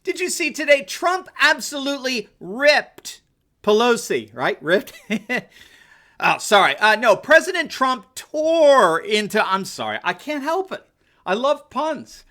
Did you see today? Trump absolutely ripped Pelosi, right? Ripped. Oh, sorry. No, President Trump tore into, I'm sorry, I can't help it. I love puns.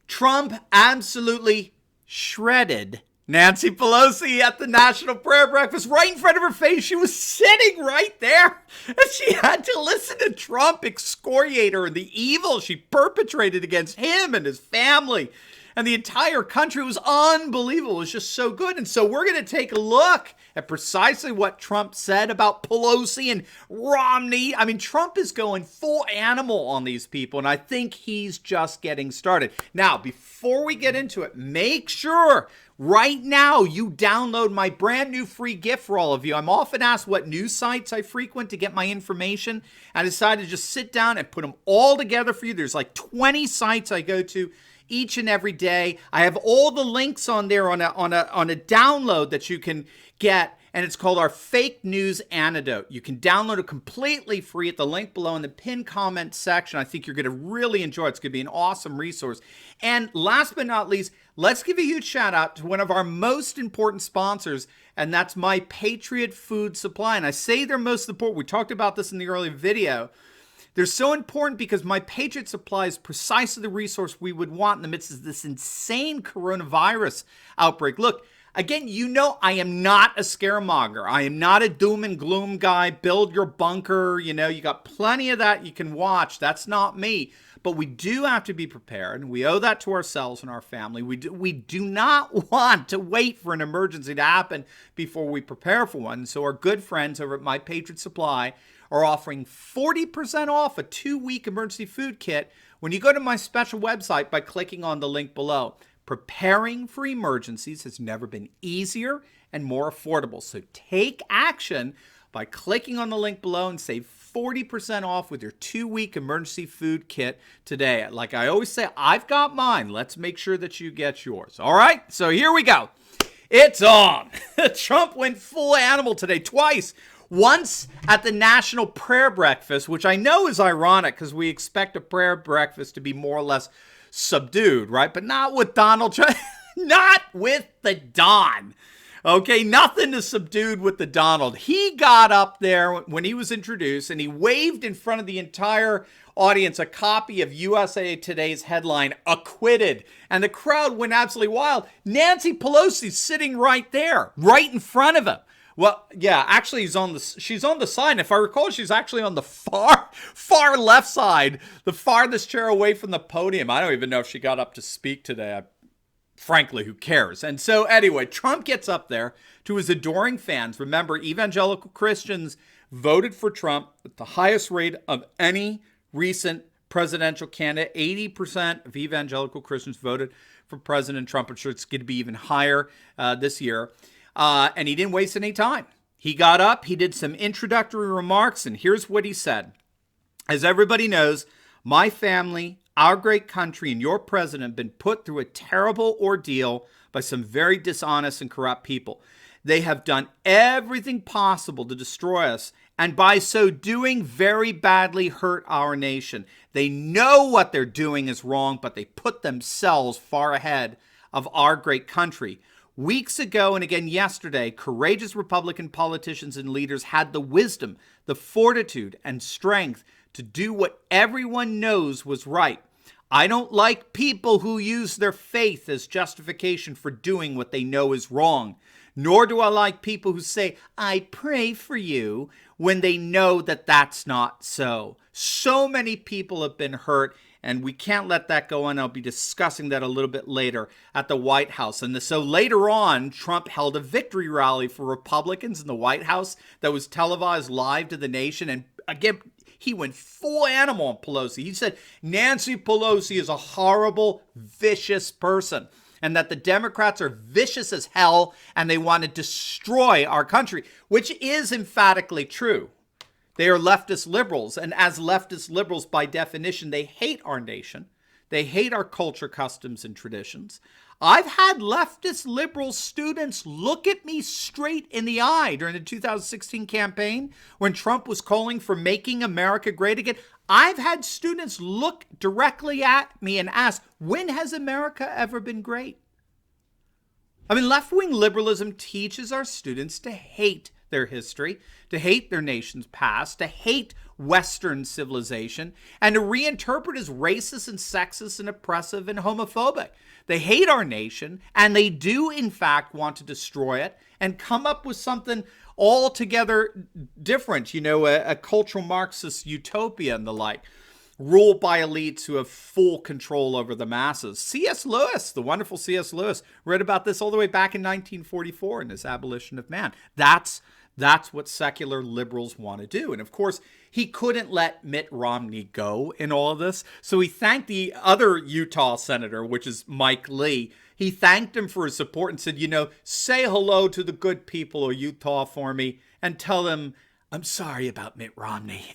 Trump absolutely shredded Nancy Pelosi at the National Prayer Breakfast right in front of her face. She was sitting right there, and she had to listen to Trump excoriate her and the evil she perpetrated against him and his family and the entire country. It was unbelievable. It was just so good. And so we're going to take a look at precisely what Trump said about Pelosi and Romney. I mean, Trump is going full animal on these people, and I think he's just getting started. Now, before we get into it, make sure right now you download my brand new free gift for all of you. I'm often asked what news sites I frequent to get my information. I decided to just sit down and put them all together for you. There's like 20 sites I go to each and every day. I have all the links on there on a download that you can get, and it's called our Fake News Antidote. You can download it completely free at the link below in the pinned comment section. I think you're going to really enjoy it. It's going to be an awesome resource. And last but not least, let's give a huge shout out to one of our most important sponsors, and that's My Patriot Food Supply. And I say they're most important. We talked about this in the earlier video. They're so important because My Patriot Supply is precisely the resource we would want in the midst of this insane coronavirus outbreak. Look, again, you know I am not a scaremonger. I am not a doom and gloom guy. Build your bunker. You know, you got plenty of that you can watch. That's not me. But we do have to be prepared, and we owe that to ourselves and our family. We do not want to wait for an emergency to happen before we prepare for one. So our good friends over at My Patriot Supply are offering 40% off a 2-week emergency food kit when you go to my special website by clicking on the link below. Preparing for emergencies has never been easier and more affordable. So take action by clicking on the link below and save 40% off with your 2-week emergency food kit today. Like I always say, I've got mine. Let's make sure that you get yours. All right, so here we go. It's on. Trump went full animal today twice. Once at the National Prayer Breakfast, which I know is ironic because we expect a prayer breakfast to be more or less subdued, right? But not with Donald Trump. Not with the Don. Okay, nothing is subdued with the Donald. He got up there when he was introduced and he waved in front of the entire audience a copy of USA Today's headline, "Acquitted." And the crowd went absolutely wild. Nancy Pelosi's sitting right there, right in front of him. Well, yeah, actually she's on the side. If I recall, she's actually on the far left side, the farthest chair away from the podium. I don't even know if she got up to speak today. Frankly, who cares? And so anyway, Trump gets up there to his adoring fans. Remember, evangelical Christians voted for Trump at the highest rate of any recent presidential candidate. 80% of evangelical Christians voted for President Trump. I'm sure it's going to be even higher this year. And he didn't waste any time. He got up, he did some introductory remarks, and here's what he said. As everybody knows, my family, our great country, and your president have been put through a terrible ordeal by some very dishonest and corrupt people. They have done everything possible to destroy us, and by so doing, very badly hurt our nation. They know what they're doing is wrong, but they put themselves far ahead of our great country. Weeks ago and again yesterday, courageous Republican politicians and leaders had the wisdom, the fortitude, and strength to do what everyone knows was right. I don't like people who use their faith as justification for doing what they know is wrong. Nor do I like people who say, "I pray for you," when they know that that's not so. So many people have been hurt, and we can't let that go on. I'll be discussing that a little bit later at the White House. And so later on, Trump held a victory rally for Republicans in the White House that was televised live to the nation. And again, he went full animal on Pelosi. He said Nancy Pelosi is a horrible, vicious person, and that the Democrats are vicious as hell and they want to destroy our country, which is emphatically true. They are leftist liberals, and as leftist liberals, by definition, they hate our nation. They hate our culture, customs, and traditions. I've had leftist liberal students look at me straight in the eye during the 2016 campaign when Trump was calling for making America great again. I've had students look directly at me and ask, when has America ever been great? I mean, left-wing liberalism teaches our students to hate their history, to hate their nation's past, to hate Western civilization, and to reinterpret as racist and sexist and oppressive and homophobic. They hate our nation, and they do, in fact, want to destroy it and come up with something altogether different, a cultural Marxist utopia and the like, ruled by elites who have full control over the masses. C.S. Lewis, the wonderful C.S. Lewis, read about this all the way back in 1944 in his Abolition of Man. That's what secular liberals want to do. And of course, he couldn't let Mitt Romney go in all of this. So he thanked the other Utah senator, which is Mike Lee. He thanked him for his support and said, say hello to the good people of Utah for me and tell them I'm sorry about Mitt Romney.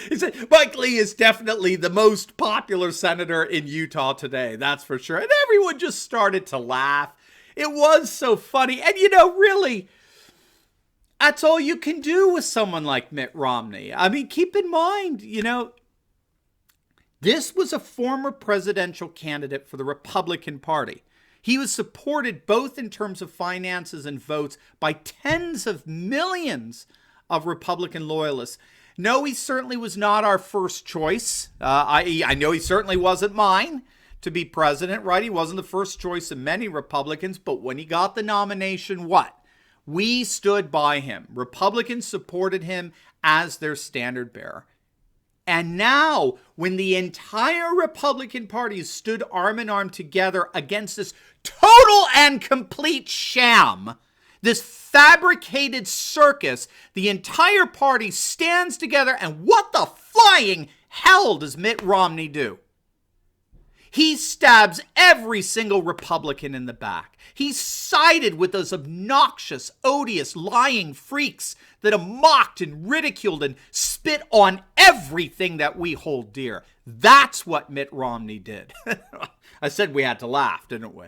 He said, Mike Lee is definitely the most popular senator in Utah today. That's for sure. And everyone just started to laugh. It was so funny. And, really, that's all you can do with someone like Mitt Romney. I mean, keep in mind, this was a former presidential candidate for the Republican Party. He was supported both in terms of finances and votes by tens of millions of Republican loyalists. No, he certainly was not our first choice. I know he certainly wasn't mine to be president, right? He wasn't the first choice of many Republicans, but when he got the nomination, what? We stood by him. Republicans supported him as their standard bearer. And now, when the entire Republican Party stood arm in arm together against this total and complete sham, this fabricated circus, the entire party stands together, and what the flying hell does Mitt Romney do? He stabs every single Republican in the back. He sided with those obnoxious, odious, lying freaks that have mocked and ridiculed and spit on everything that we hold dear. That's what Mitt Romney did. I said we had to laugh, didn't we?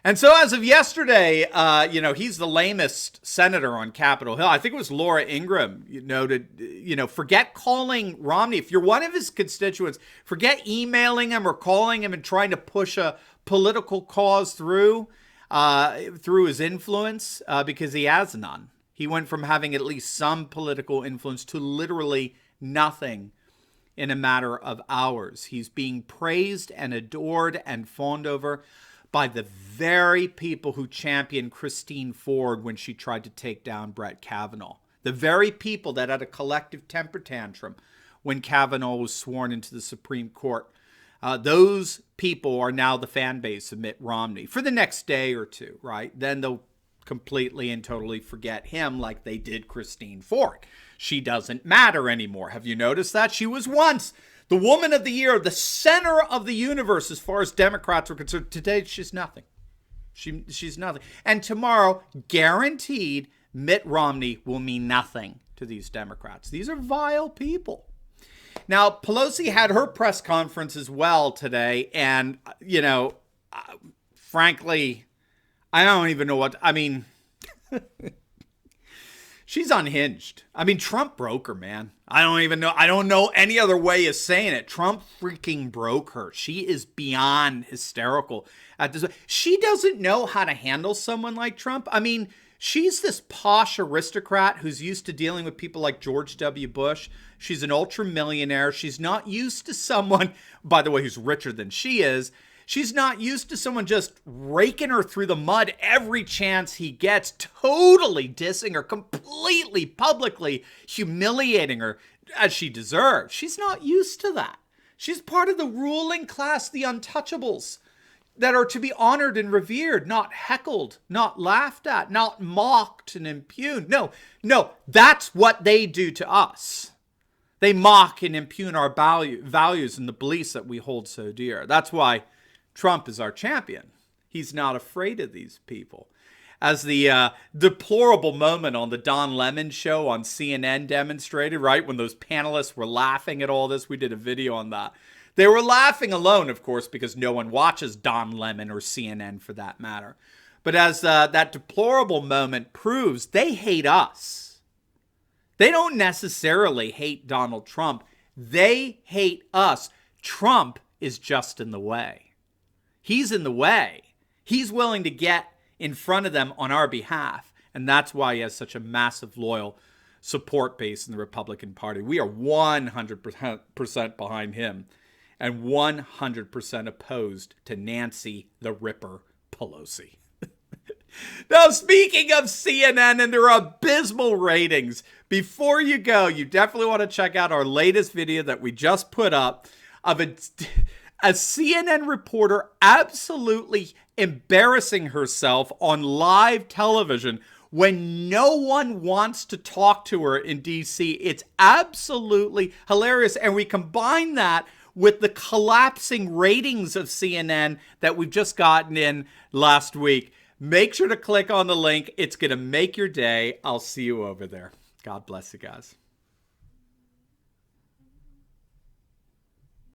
And so as of yesterday, he's the lamest senator on Capitol Hill. I think it was Laura Ingraham noted, forget calling Romney. If you're one of his constituents, forget emailing him or calling him and trying to push a political cause through his influence, because he has none. He went from having at least some political influence to literally nothing in a matter of hours. He's being praised and adored and fawned over by the very people who championed Christine Ford when she tried to take down Brett Kavanaugh. The very people that had a collective temper tantrum when Kavanaugh was sworn into the Supreme Court. Those people are now the fan base of Mitt Romney for the next day or two, right? Then they'll completely and totally forget him like they did Christine Ford. She doesn't matter anymore. Have you noticed that? She was once the woman of the year, the center of the universe as far as Democrats are concerned. Today, she's nothing. She's nothing. And tomorrow, guaranteed, Mitt Romney will mean nothing to these Democrats. These are vile people. Now, Pelosi had her press conference as well today. And, frankly, I don't even know what, she's unhinged. Trump broke her, man. I don't know any other way of saying it. Trump freaking broke her. She is beyond hysterical at this. She doesn't know how to handle someone like Trump. She's this posh aristocrat who's used to dealing with people like George W. Bush. She's an ultra millionaire. She's not used to someone, by the way, who's richer than she is. She's not used to someone just raking her through the mud every chance he gets, totally dissing her, completely publicly humiliating her as she deserves. She's not used to that. She's part of the ruling class, the untouchables, that are to be honored and revered, not heckled, not laughed at, not mocked and impugned. No, that's what they do to us. They mock and impugn our values and the beliefs that we hold so dear. That's why Trump is our champion. He's not afraid of these people. As the deplorable moment on the Don Lemon show on CNN demonstrated, right? When those panelists were laughing at all this, we did a video on that. They were laughing alone, of course, because no one watches Don Lemon or CNN for that matter. But as that deplorable moment proves, they hate us. They don't necessarily hate Donald Trump. They hate us. Trump is just in the way. He's in the way. He's willing to get in front of them on our behalf. And that's why he has such a massive loyal support base in the Republican Party. We are 100% behind him and 100% opposed to Nancy the Ripper Pelosi. Now, speaking of CNN and their abysmal ratings, before you go, you definitely want to check out our latest video that we just put up of a CNN reporter absolutely embarrassing herself on live television when no one wants to talk to her in DC. It's absolutely hilarious. And we combine that with the collapsing ratings of CNN that we've just gotten in last week. Make sure to click on the link. It's going to make your day. I'll see you over there. God bless you guys.